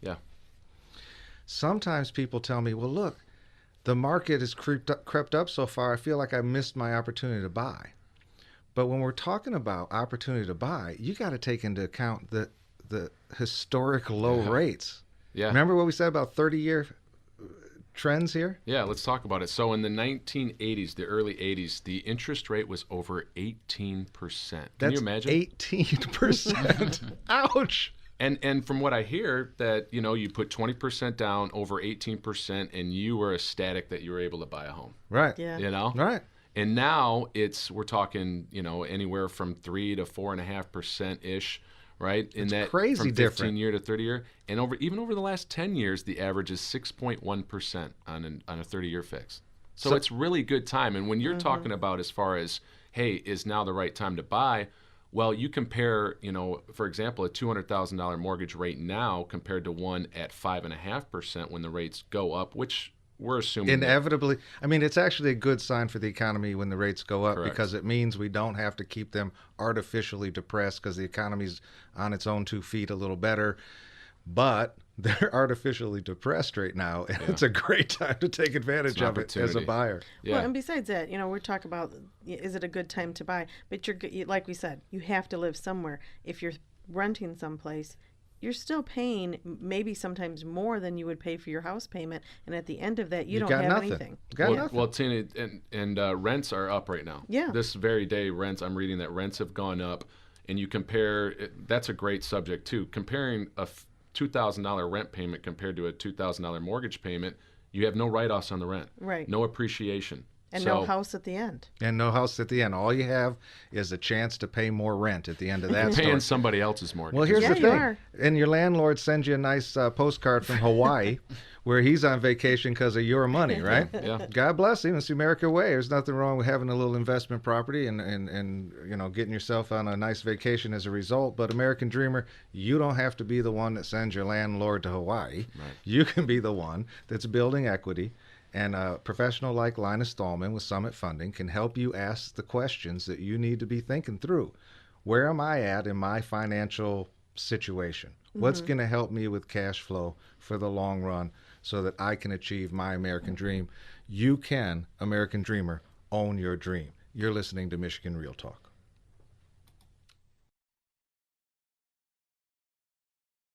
Yeah. Sometimes people tell me, well, look, the market has crept up so far, I feel like I missed my opportunity to buy. But when we're talking about opportunity to buy, you got to take into account the historic low rates. Yeah. Remember what we said about 30-year trends here? Yeah, let's talk about it. So in the 1980s, the early 80s, the interest rate was over 18%. Can you imagine? 18%. Ouch. And from what I hear, that you put 20% down over 18%, and you were ecstatic that you were able to buy a home. Right. Yeah. Right. And now we're talking anywhere from 3 to 4.5% ish, right? It's that crazy from 15 different. year to 30 year, and over the last 10 years, the average is 6.1% on a 30-year fix. So it's really good time. And when you're talking about as far as, hey, is now the right time to buy? Well, you compare, for example, a $200,000 mortgage rate now compared to one at 5.5% when the rates go up, which we're assuming inevitably. I mean, it's actually a good sign for the economy when the rates go up. Correct. Because it means we don't have to keep them artificially depressed because the economy's on its own 2 feet a little better. But they're artificially depressed right now, and it's a great time to take advantage of it as a buyer. Yeah. Well, and besides that, we're talking about, is it a good time to buy? But like we said, you have to live somewhere. If you're renting someplace, you're still paying maybe sometimes more than you would pay for your house payment, and at the end of that, you don't got have nothing. anything. You got nothing. Well, Tina, and rents are up right now. Yeah. This very day, I'm reading that rents have gone up, and you compare. That's a great subject too. Comparing a $2,000 rent payment compared to a $2,000 mortgage payment, you have no write-offs on the rent. Right. No appreciation. And no house at the end. And no house at the end. All you have is a chance to pay more rent at the end of that You're story. paying somebody else's mortgage. Well, here's Yeah, the you thing. are. And your landlord sends you a nice postcard from Hawaii where he's on vacation because of your money, right? Yeah. God bless him. It's the American way. There's nothing wrong with having a little investment property and getting yourself on a nice vacation as a result. But American Dreamer, you don't have to be the one that sends your landlord to Hawaii. Right. You can be the one that's building equity. And a professional like Linus Thalman with Summit Funding can help you ask the questions that you need to be thinking through. Where am I at in my financial situation? What's going to help me with cash flow for the long run so that I can achieve my American dream? You can, American Dreamer, own your dream. You're listening to Michigan Real Talk.